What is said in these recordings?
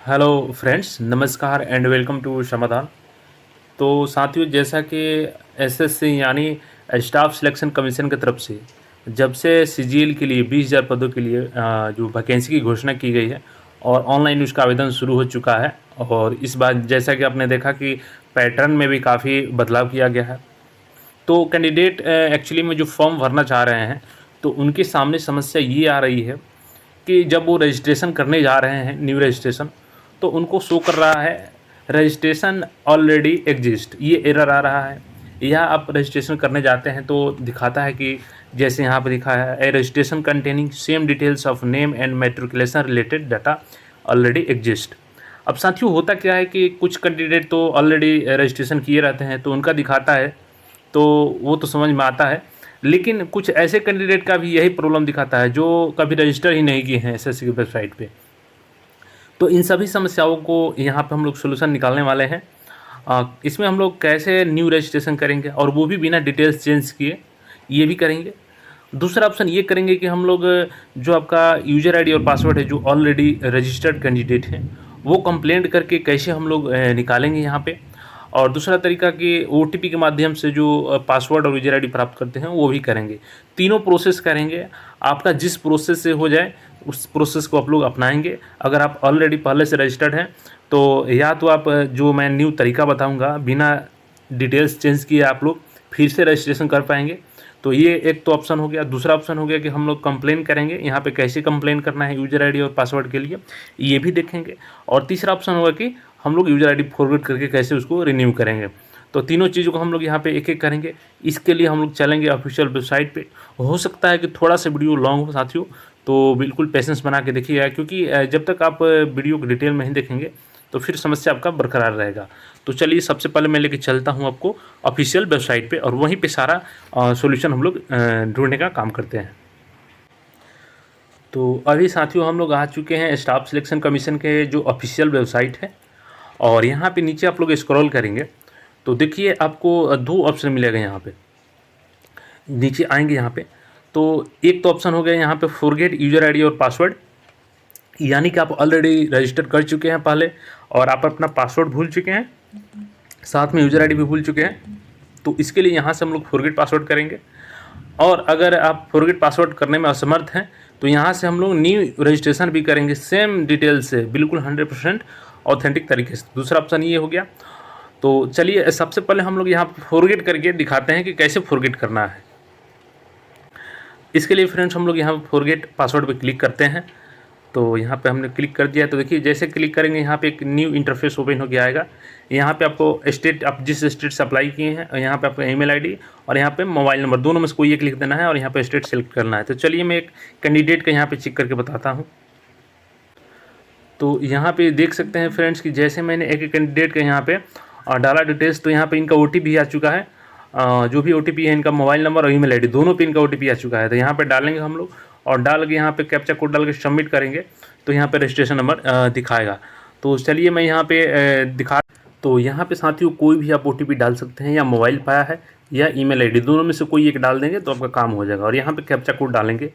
Hello friends, नमस्कार and welcome to समाधान। तो साथियों, जैसा कि एसएससी यानी स्टाफ सिलेक्शन कमीशन की तरफ से जब से सीजीएल के लिए 20,000 पदों के लिए जो वैकेंसी की घोषणा की गई है और ऑनलाइन उसका आवेदन शुरू हो चुका है। और इस बार जैसा कि आपने देखा कि पैटर्न में भी काफ़ी बदलाव किया गया है। तो कैंडिडेट एक्चुअली में जो फॉर्म भरना चाह रहे हैं, तो उनके सामने समस्या ये आ रही है कि जब वो रजिस्ट्रेशन करने जा रहे हैं, न्यू रजिस्ट्रेशन, तो उनको शो कर रहा है रजिस्ट्रेशन ऑलरेडी एग्जिस्ट, ये एरर आ रहा है। या आप रजिस्ट्रेशन करने जाते हैं तो दिखाता है कि जैसे यहाँ पर लिखा है ए registration containing same details of name and matriculation related data already exist. अब साथियों, होता क्या है कि कुछ कैंडिडेट तो ऑलरेडी रजिस्ट्रेशन किए रहते हैं तो उनका दिखाता है, तो वो तो समझ में आता है। लेकिन कुछ ऐसे कैंडिडेट का भी यही प्रॉब्लम दिखाता है जो कभी रजिस्टर ही नहीं किए हैं एसएससी की वेबसाइट पे। तो इन सभी समस्याओं को यहाँ पे हम लोग सोल्यूशन निकालने वाले हैं। इसमें हम लोग कैसे न्यू रजिस्ट्रेशन करेंगे और वो भी बिना डिटेल्स चेंज किए, ये भी करेंगे। दूसरा ऑप्शन ये करेंगे कि हम लोग जो आपका यूज़र आईडी और पासवर्ड है, जो ऑलरेडी रजिस्टर्ड कैंडिडेट हैं, वो कंप्लेंट करके कैसे हम लोग निकालेंगे यहाँ पे। और दूसरा तरीका कि ओटीपी के माध्यम से जो पासवर्ड और यूज़र आईडी प्राप्त करते हैं, वो भी करेंगे। तीनों प्रोसेस करेंगे। आपका जिस प्रोसेस से हो जाए उस प्रोसेस को आप लोग अपनाएंगे। अगर आप ऑलरेडी पहले से रजिस्टर्ड हैं तो या तो आप जो मैं न्यू तरीका बताऊंगा बिना डिटेल्स चेंज किए आप लोग फिर से रजिस्ट्रेशन कर पाएंगे। तो ये एक तो ऑप्शन हो गया। दूसरा ऑप्शन हो गया कि हम लोग कंप्लेन करेंगे। यहाँ पे कैसे कंप्लेन करना है यूज़र आईडी और पासवर्ड के लिए, ये भी देखेंगे। और तीसरा ऑप्शन होगा कि हम लोग यूज़र आईडी फॉरवर्ड करके कैसे उसको रिन्यू करेंगे। तो तीनों चीज़ों को हम लोग यहाँ पे एक एक करेंगे। इसके लिए हम लोग चलेंगे ऑफिशियल वेबसाइट पे। हो सकता है कि थोड़ा सा वीडियो लॉन्ग हो साथियों, तो बिल्कुल पेशेंस बना के देखिएगा, क्योंकि जब तक आप वीडियो को डिटेल में नहीं देखेंगे तो फिर समस्या आपका बरकरार रहेगा। तो चलिए, सबसे पहले मैं लेके चलता हूँ आपको ऑफिशियल वेबसाइट पे और वहीं पे सारा सॉल्यूशन हम लोग ढूंढने का काम करते हैं। तो अभी साथियों हम लोग आ चुके हैं स्टाफ सिलेक्शन कमीशन के जो ऑफिशियल वेबसाइट है। और यहाँ पे नीचे आप लोग स्क्रॉल करेंगे तो देखिए आपको दो ऑप्शन मिलेगा। यहाँ पे नीचे आएंगे यहाँ पे, तो एक तो ऑप्शन हो गया यहाँ पे फॉरगेट यूज़र आईडी और पासवर्ड, यानी कि आप ऑलरेडी रजिस्टर कर चुके हैं पहले और आप अपना पासवर्ड भूल चुके हैं, साथ में यूज़र आईडी भी भूल चुके हैं। तो इसके लिए यहाँ से हम लोग फॉरगेट पासवर्ड करेंगे। और अगर आप फॉरगेट पासवर्ड करने में असमर्थ हैं तो यहाँ से हम लोग न्यू रजिस्ट्रेशन भी करेंगे सेम डिटेल से, बिल्कुल 100% ऑथेंटिक तरीके से। दूसरा ऑप्शन ये हो गया। तो चलिए, सबसे पहले हम लोग यहाँ फॉरगेट करके दिखाते हैं कि कैसे फॉरगेट करना है। इसके लिए फ्रेंड्स हम लोग यहाँ फॉरगेट पासवर्ड पे क्लिक करते हैं। तो यहाँ पे हमने क्लिक कर दिया। तो देखिए, जैसे क्लिक करेंगे यहाँ पे एक न्यू इंटरफेस ओपन हो गया आएगा। यहाँ पे आपको स्टेट, आप जिस स्टेट से अप्लाई किए हैं, यहाँ पे आपका ईमेल आईडी और यहाँ पे मोबाइल नंबर, दोनों में से कोई एक लिख देना है और यहाँ पे स्टेट सेलेक्ट करना है। तो चलिए, मैं एक कैंडिडेट का यहाँ पे चेक करके बताता हूँ। तो यहाँ पे देख सकते हैं फ्रेंड्स कि जैसे मैंने एक कैंडिडेट का यहाँ पे डाला डिटेल्स, तो यहाँ पे इनका ओटीपी आ चुका है। जो भी ओटीपी है, इनका मोबाइल नंबर और ईमेल आईडी दोनों पे इनका ओटीपी आ चुका है। तो यहाँ पे डालेंगे हम लोग और डाल के यहाँ पे कैप्चा कोड डाल के सबमिट करेंगे तो यहाँ पे रजिस्ट्रेशन नंबर दिखाएगा। तो चलिए मैं यहाँ पे दिखा। तो यहाँ पे साथियों कोई भी आप ओटीपी डाल सकते हैं, या मोबाइल पाया है या ईमेल आईडी, दोनों में से कोई एक डाल देंगे तो आपका काम हो जाएगा। और यहाँ पे कैप्चा कोड डालेंगे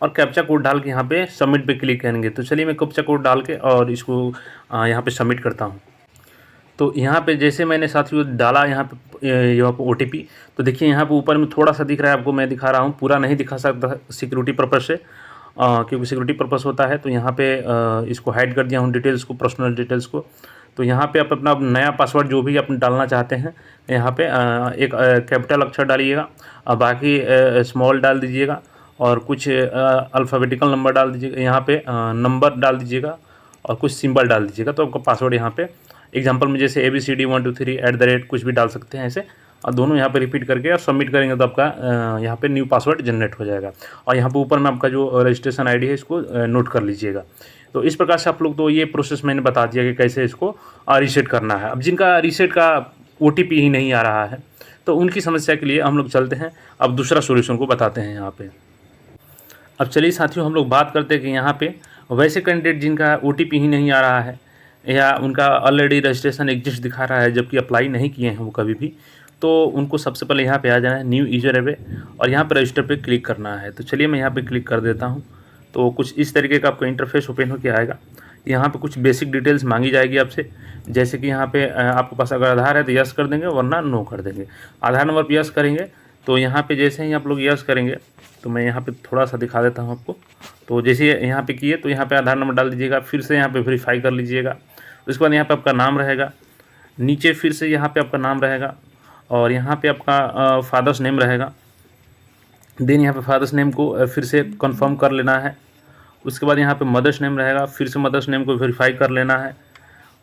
और कैप्चा कोड डाल के यहाँ पे सबमिट पे क्लिक करेंगे। तो चलिए मैं कैप्चा कोड डाल के और इसको यहाँ पे सबमिट करता हूँ। तो यहाँ पे जैसे मैंने साथियों डाला यहाँ पे ओटीपी, तो देखिए यहाँ पे ऊपर में थोड़ा सा दिख रहा है आपको, मैं दिखा रहा हूँ, पूरा नहीं दिखा सकता सिक्योरिटी पर्पज़ से, क्योंकि सिक्योरिटी पर्पज़ होता है। तो यहाँ पे इसको हाइड कर दिया हूँ डिटेल्स को, पर्सनल डिटेल्स को। तो यहाँ पे आप अपना नया पासवर्ड जो भी आप डालना चाहते हैं, यहाँ पे एक कैपिटल अक्षर डालिएगा, बाकी स्मॉल डाल दीजिएगा और कुछ अल्फ़ाबेटिकल नंबर डाल दीजिएगा, यहाँ पे नंबर डाल दीजिएगा और कुछ सिंबल डाल दीजिएगा। तो आपका पासवर्ड यहाँ पे एग्जांपल में जैसे ABCD 1 2 3 कुछ भी डाल सकते हैं ऐसे, और दोनों यहाँ पे रिपीट करके और सबमिट करेंगे तो आपका यहाँ पे न्यू पासवर्ड जनरेट हो जाएगा। और यहाँ पे ऊपर में आपका जो रजिस्ट्रेशन आईडी है इसको नोट कर लीजिएगा। तो इस प्रकार से आप लोग, तो ये प्रोसेस मैंने बता दिया कि कैसे इसको रीसेट करना है। अब जिनका रीसेट का OTP ही नहीं आ रहा है तो उनकी समस्या के लिए हम लोग चलते हैं, अब दूसरा सोल्यूशन को बताते हैं यहाँ पे। अब चलिए साथियों, हम लोग बात करते हैं कि यहाँ पे वैसे कैंडिडेट जिनका OTP ही नहीं आ रहा है या उनका ऑलरेडी रजिस्ट्रेशन एग्जिस्ट दिखा रहा है जबकि अप्लाई नहीं किए हैं वो कभी भी, तो उनको सबसे पहले यहाँ पे आ जाना है न्यू यूजर पे और यहाँ पे रजिस्टर पे क्लिक करना है। तो चलिए मैं यहाँ पे क्लिक कर देता हूँ। तो कुछ इस तरीके का आपको इंटरफेस ओपन होकर आएगा। यहाँ पे कुछ बेसिक डिटेल्स मांगी जाएगी आपसे, जैसे कि यहाँ पे आपके पास अगर आधार है तो यस कर देंगे, वरना नो कर देंगे। आधार नंबर पर यस करेंगे तो यहाँ पे जैसे ही आप लोग यस करेंगे तो मैं यहाँ पे थोड़ा सा दिखा देता हूँ आपको। तो जैसे यहाँ पे किए तो यहाँ पे आधार नंबर डाल दीजिएगा, फिर से यहाँ पे वेरीफाई कर लीजिएगा। उसके बाद यहाँ पे आपका नाम रहेगा, नीचे फिर से यहाँ पे आपका नाम रहेगा, और यहाँ पे आपका फादर्स नेम रहेगा। देन यहाँ पे फादर्स नेम को फिर से कंफर्म कर लेना है। उसके बाद यहाँ पे मदर्स नेम रहेगा, फिर से मदर्स नेम को वेरीफाई कर लेना है।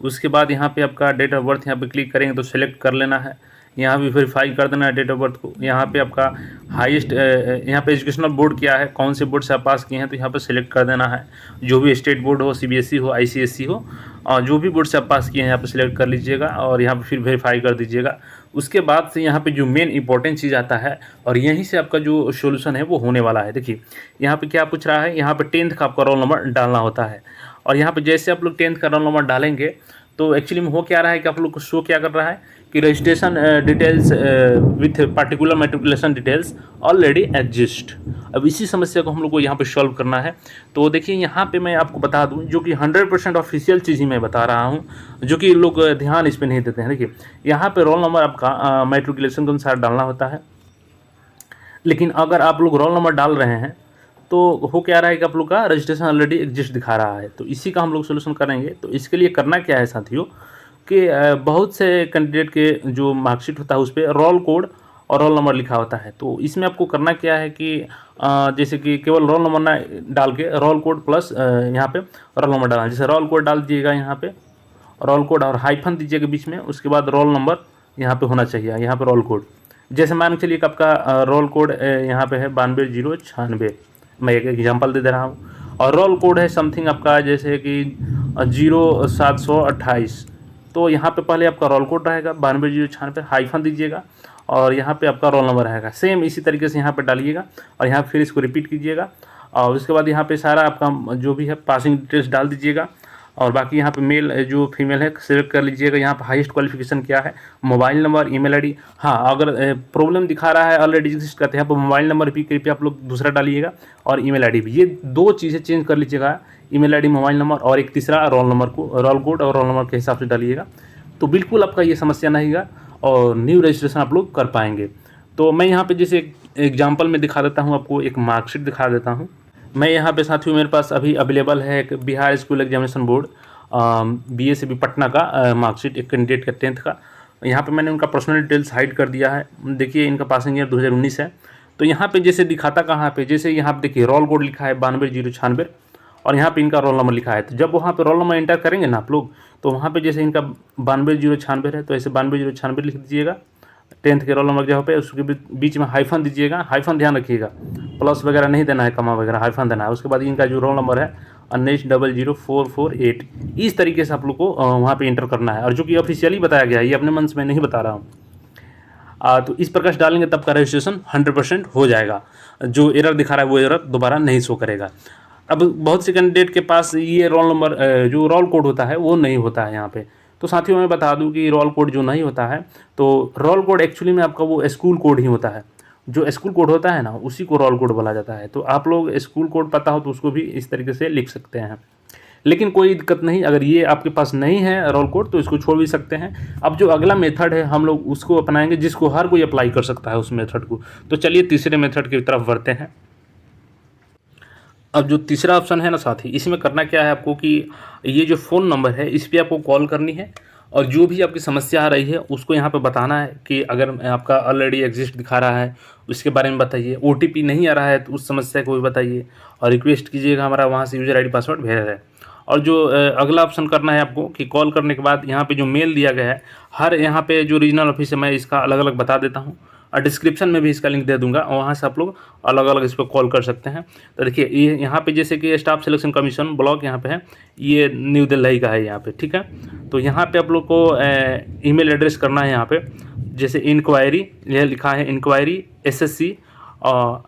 उसके बाद यहाँ पे आपका डेट ऑफ बर्थ यहाँ पे क्लिक करेंगे तो सेलेक्ट कर लेना है, यहाँ भी वेरीफाई कर देना है डेट ऑफ बर्थ को। यहाँ पे आपका हाईएस्ट यहाँ पे एजुकेशनल बोर्ड क्या है, कौन से बोर्ड से आप पास किए हैं, तो यहाँ पे सेलेक्ट कर देना है। जो भी स्टेट बोर्ड हो, सीबीएसई हो, आईसीएसई हो, और जो भी बोर्ड से आप पास किए हैं यहाँ पे सिलेक्ट कर लीजिएगा और यहाँ पे फिर वेरीफाई कर दीजिएगा। उसके बाद से यहाँ पे जो मेन इंपॉर्टेंट चीज़ आता है और यहीं से आपका जो सोल्यूशन है वो होने वाला है। देखिए यहाँ पे क्या पूछ रहा है, यहाँ पे 10th का आपका रोल नंबर डालना होता है, और यहाँ पे जैसे आप लोग 10th का रोल नंबर डालेंगे तो एक्चुअली में हो क्या रहा है कि आप लोग को शो क्या कर रहा है कि registration details with particular matriculation details already exist. अब इसी समस्या को हम लोग को यहाँ पे सॉल्व करना है। तो देखिए यहाँ पे मैं आपको बता दूँ, जो कि 100% ऑफिशियल चीज़ ही मैं बता रहा हूँ, जो कि लोग ध्यान इस पर नहीं देते हैं। देखिए यहाँ पे रोल नंबर आपका मैट्रिकुलेशन के अनुसार डालना होता है, लेकिन अगर आप लोग रोल नंबर डाल रहे हैं तो हो क्या रहा है कि आप लोग का रजिस्ट्रेशन ऑलरेडी एग्जिस्ट दिखा रहा है। तो इसी का हम लोग सोल्यूशन करेंगे। तो इसके लिए करना क्या है साथियों कि बहुत से कैंडिडेट के जो मार्कशीट होता है उस पर रोल कोड और रोल नंबर लिखा होता है। तो इसमें आपको करना क्या है कि जैसे कि केवल रोल नंबर ना डाल के रोल कोड प्लस यहाँ पे रोल नंबर डालना। जैसे रोल कोड डाल दीजिएगा, यहाँ पे रोल कोड और हाइफन दीजिएगा बीच में, उसके बाद रोल नंबर यहाँ पे होना चाहिए, यहाँ पे रोल कोड। जैसे मान के चलिए कि आपका रोल कोड यहाँ पे है 92,096, मैं एक एग्जांपल दे दे रहा हूँ, और रोल कोड है समथिंग आपका जैसे कि 0728। तो यहाँ पे पहले आपका रोल कोड रहेगा 92,096, हाइफन दीजिएगा और यहाँ पे आपका रोल नंबर रहेगा। सेम इसी तरीके से यहाँ पे डालिएगा और यहाँ फिर इसको रिपीट कीजिएगा, और उसके बाद यहाँ पे सारा आपका जो भी है पासिंग डिटेल्स डाल दीजिएगा, और बाकी यहाँ पे मेल जो फीमेल है सिलेक्ट कर लीजिएगा। यहाँ पे हाईएस्ट क्वालिफिकेशन क्या है, मोबाइल नंबर, ईमेल आईडी। हाँ, अगर प्रॉब्लम दिखा रहा है ऑलरेडी एग्जिस्ट करते हैं, यहाँ पर मोबाइल नंबर भी कृपया आप लोग दूसरा डालिएगा और ईमेल आईडी भी। ये दो चीज़ें चेंज कर लीजिएगा, ईमेल आईडी, मोबाइल नंबर, और एक तीसरा रोल नंबर को रोल कोड और रोल नंबर के हिसाब से डालिएगा। तो बिल्कुल आपका ये समस्या नहीं है और न्यू रजिस्ट्रेशन आप लोग कर पाएंगे। तो मैं यहाँ पे जैसे एग्जांपल में दिखा देता हूँ आपको, एक मार्कशीट दिखा देता हूँ मैं यहाँ पे साथियों। मेरे पास अभी अवेलेबल है एक Bihar school examination board BSAB Patna का मार्कशीट, एक कैंडिडेट का 10th का। यहाँ पे मैंने उनका पर्सनल डिटेल्स हाइड कर दिया है। देखिए इनका पासिंग ईयर 2019 है। तो यहाँ पे जैसे दिखाता कहाँ पे, जैसे यहाँ पे देखिए रोल कोड लिखा है 92,096 और यहाँ पे इनका रोल नंबर लिखा है। तो जब वहाँ पे रोल नंबर एंटर करेंगे ना आप लोग, तो वहाँ पे जैसे इनका 92,096 है तो ऐसे 92,096 लिख दीजिएगा 10th के रोल नंबर जहाँ पे, उसके बीच में हाइफन दीजिएगा। हाइफन ध्यान रखिएगा, प्लस वगैरह नहीं देना है, कमा वगैरह, हाइफन देना है। उसके बाद इनका जो रोल नंबर है 19,00,448, इस तरीके से आप लोग को वहाँ पे इंटर करना है, और जो कि ऑफिशियली बताया गया है, ये अपने मन से मैं नहीं बता रहा हूँ। तो इस प्रकार से डालेंगे तब का रजिस्ट्रेशन 100% हो जाएगा। जो एरर दिखा रहा है वो एरर दोबारा नहीं शो करेगा। अब बहुत से कैंडिडेट के पास ये रोल नंबर जो रोल कोड होता है वो नहीं होता है यहाँ पे। तो साथियों मैं बता दूं कि रोल कोड जो नहीं होता है, तो रोल कोड एक्चुअली में आपका वो स्कूल कोड ही होता है। जो स्कूल कोड होता है ना, उसी को रोल कोड बोला जाता है। तो आप लोग स्कूल कोड पता हो तो उसको भी इस तरीके से लिख सकते हैं, लेकिन कोई दिक्कत नहीं। अगर ये आपके पास नहीं है रोल कोड तो इसको छोड़ भी सकते हैं। अब जो अगला मेथड है हम लोग उसको अपनाएंगे, जिसको हर कोई अप्लाई कर सकता है उस मेथड को। तो चलिए तीसरे मेथड की तरफ बढ़ते हैं। अब जो तीसरा ऑप्शन है ना साथी, इसमें करना क्या है आपको कि ये जो फ़ोन नंबर है इस पर आपको कॉल करनी है, और जो भी आपकी समस्या आ रही है उसको यहाँ पे बताना है कि अगर आपका ऑलरेडी एग्जिस्ट दिखा रहा है उसके बारे में बताइए। OTP नहीं आ रहा है तो उस समस्या को भी बताइए, और रिक्वेस्ट कीजिएगा हमारा वहाँ से यूज़र ID पासवर्ड भेजा है। और जो अगला ऑप्शन करना है आपको कि कॉल करने के बाद यहाँ पे जो मेल दिया गया है, हर यहाँ पे जो रीजनल ऑफिस है मैं इसका अलग अलग बता देता हूँ, और डिस्क्रिप्शन में भी इसका लिंक दे दूंगा, और वहाँ से आप लोग अलग अलग इस पर कॉल कर सकते हैं। तो देखिए ये यहाँ पे जैसे कि स्टाफ सिलेक्शन कमीशन ब्लॉक यहाँ पे है, ये न्यू दिल्ली का है यहाँ पे, ठीक है। तो यहाँ पे आप लोग को ईमेल एड्रेस करना है यहाँ पे, जैसे इंक्वायरी, यह लिखा है इंक्वायरी SSC और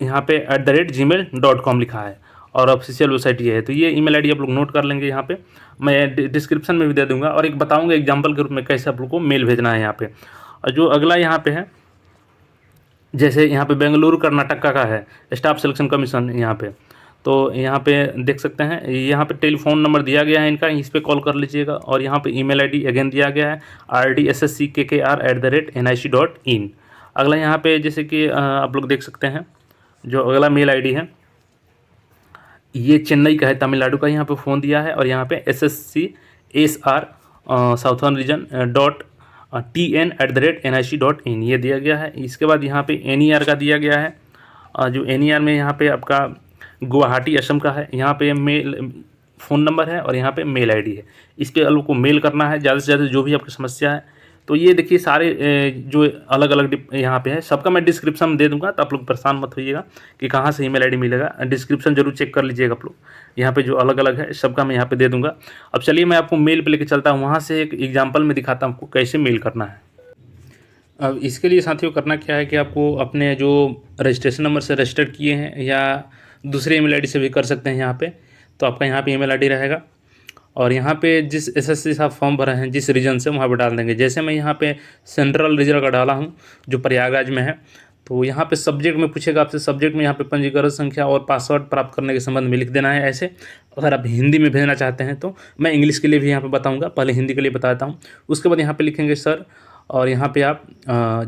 यहाँ पे @gmail.com लिखा है, और ऑफिशियल वेबसाइट ये है। तो ये ईमेल ID आप लोग नोट कर लेंगे। यहाँ पे मैं डिस्क्रिप्शन में भी दे दूँगा, और एक बताऊँगा एग्जाम्पल के रूप में कैसे आप लोग को मेल भेजना है यहाँ पे। और जो अगला यहाँ पे है, जैसे यहाँ पे बेंगलुरु कर्नाटक का है स्टाफ सिलेक्शन कमीशन यहाँ पे, तो यहाँ पे देख सकते हैं, यहाँ पे टेलीफोन नंबर दिया गया है इनका, इस पर कॉल कर लीजिएगा। और यहाँ पे ईमेल आईडी अगेन दिया गया है rdssskkr@nic.in। अगला यहाँ पे जैसे कि आप लोग देख सकते हैं, जो अगला मेल आईडी है ये चेन्नई का है, तमिलनाडु का। यहाँ पे फ़ोन दिया है और यहाँ पे SSCSR साउथर्न रीजन .TN@nic.in ये दिया गया है। इसके बाद यहाँ पे NER का दिया गया है, जो NER में यहाँ पे आपका गुवाहाटी असम का है। यहाँ पे मेल फ़ोन नंबर है और यहाँ पे मेल आईडी है, इस पर आप लोग को मेल करना है ज़्यादा से ज़्यादा जो भी आपकी समस्या है। तो ये देखिए सारे जो अलग अलग यहाँ पे है, सबका मैं डिस्क्रिप्शन में दे दूंगा, तो आप लोग परेशान मत होइएगा कि कहाँ से ईमेल आईडी मिलेगा। डिस्क्रिप्शन जरूर चेक कर लीजिएगा आप लोग, यहाँ पे जो अलग अलग है सबका मैं यहाँ पे दे दूंगा। अब चलिए मैं आपको मेल पे लेके चलता हूँ, वहाँ से एक एग्जाम्पल में दिखाता हूँ आपको कैसे मेल करना है। अब इसके लिए साथियों करना क्या है कि आपको अपने जो रजिस्ट्रेशन नंबर से रजिस्टर किए हैं या दूसरे ईमेल आईडी से भी कर सकते हैं यहाँ पे। तो आपका यहाँ पे ईमेल आईडी रहेगा और यहाँ पे जिस एसएससी से आप फॉर्म भरा है जिस रीजन से, वहाँ पे डाल देंगे। जैसे मैं यहाँ पे सेंट्रल रीजन का डाला हूँ जो प्रयागराज में है, तो यहाँ पे सब्जेक्ट में पूछेगा आपसे, सब्जेक्ट में यहाँ पे पंजीकरण संख्या और पासवर्ड प्राप्त करने के संबंध में लिख देना है ऐसे। अगर आप हिंदी में भेजना चाहते हैं तो मैं इंग्लिश के लिए भी यहाँ पे बताऊँगा, पहले हिंदी के लिए बताता हूँ। उसके बाद यहाँ पे लिखेंगे सर, और यहाँ पे आप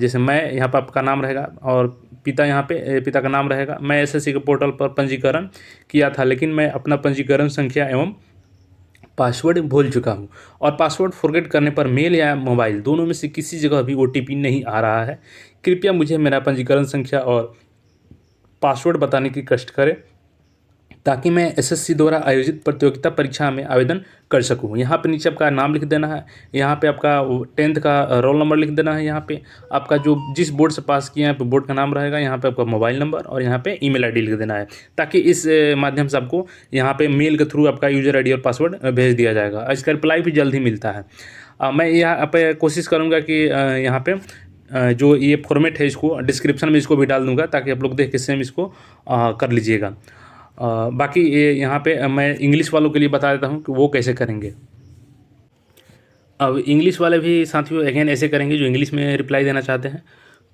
जैसे मैं यहाँ पर आपका नाम रहेगा और पिता, यहाँ पे पिता का नाम रहेगा। मैं एसएससी के पोर्टल पर पंजीकरण किया था, लेकिन मैं अपना पंजीकरण संख्या एवं पासवर्ड भूल चुका हूँ और पासवर्ड फॉरगेट करने पर मेल या मोबाइल दोनों में से किसी जगह भी OTP नहीं आ रहा है। कृपया मुझे मेरा पंजीकरण संख्या और पासवर्ड बताने की कष्ट करें ताकि मैं एसएससी द्वारा आयोजित प्रतियोगिता परीक्षा में आवेदन कर सकूं। यहाँ पे नीचे आपका नाम लिख देना है, यहाँ पे आपका 10th का रोल नंबर लिख देना है, यहाँ पे आपका जो जिस बोर्ड से पास किया है पे बोर्ड का नाम रहेगा, यहाँ पे आपका मोबाइल नंबर और यहाँ पे ईमेल आईडी लिख देना है, ताकि इस माध्यम से आपको यहाँ पे मेल के थ्रू आपका यूजर आईडी और पासवर्ड भेज दिया जाएगा। इसका रिप्लाई भी जल्द ही मिलता है। मैं यहाँ पे कोशिश करूँगा कि यहाँ पे जो ये फॉर्मेट है इसको डिस्क्रिप्शन में इसको भी डाल दूँगा, ताकि आप लोग देख के सेम इसको कर लीजिएगा। बाकी ये यहाँ पे मैं इंग्लिश वालों के लिए बता देता हूँ कि वो कैसे करेंगे। अब इंग्लिश वाले भी साथियों अगेन ऐसे करेंगे जो इंग्लिश में रिप्लाई देना चाहते हैं।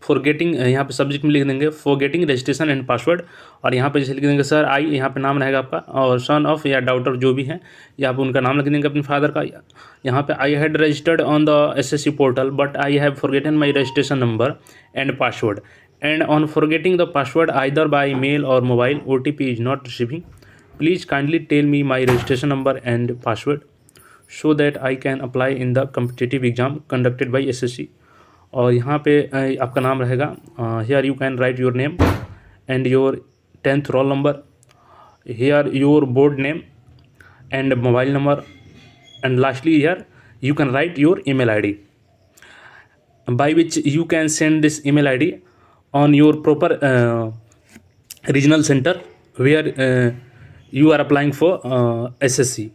फॉरगेटिंग, यहाँ पे सब्जेक्ट में लिख देंगे फॉरगेटिंग रजिस्ट्रेशन एंड पासवर्ड, और यहाँ पे जैसे लिख देंगे सर आई, यहाँ पे नाम रहेगा आपका, और सन ऑफ या डाउटर जो भी है, या आप उनका नाम लिख देंगे अपने फादर का। यहाँ पे I had registered on the assessee portal but I have forgotten my registration number and password, and on forgetting the password either by mail or mobile, OTP is not receiving. Please kindly tell me my registration number and password so that I can apply in the competitive exam conducted by SSC. और यहाँ पे आपका नाम रहेगा, here you can write your name and your 10th roll number, here your board name and mobile number, and lastly here you can write your email ID by which you can send this email ID on your proper regional center where you are applying for SSC।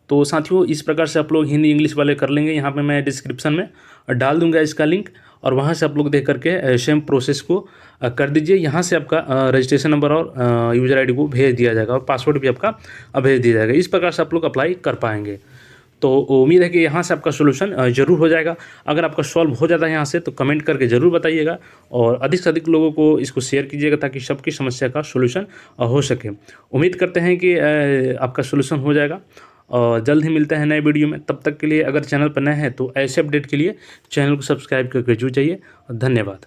तो साथियों इस प्रकार से आप लोग Hindi English वाले कर लेंगे। यहाँ पे मैं डिस्क्रिप्शन में डाल दूंगा इसका लिंक, और वहाँ से आप लोग देख करके सेम प्रोसेस को कर दीजिए। यहाँ से आपका रजिस्ट्रेशन नंबर और यूज़र आईडी को भेज दिया जाएगा और पासवर्ड भी आपका भेज दिया जाएगा। इस प्रकार से आप लोग अप्लाई कर पाएंगे। तो उम्मीद है कि यहाँ से आपका सोल्यूशन ज़रूर हो जाएगा। अगर आपका सॉल्व हो जाता है यहाँ से तो कमेंट करके ज़रूर बताइएगा, और अधिक से अधिक लोगों को इसको शेयर कीजिएगा ताकि सबकी समस्या का सोल्यूशन हो सके। उम्मीद करते हैं कि आपका सोल्यूशन हो जाएगा, और जल्द ही मिलते हैं नए वीडियो में। तब तक के लिए अगर चैनल पर नए हैं तो ऐसे अपडेट के लिए चैनल को सब्सक्राइब करके जुड़ जाइए। धन्यवाद।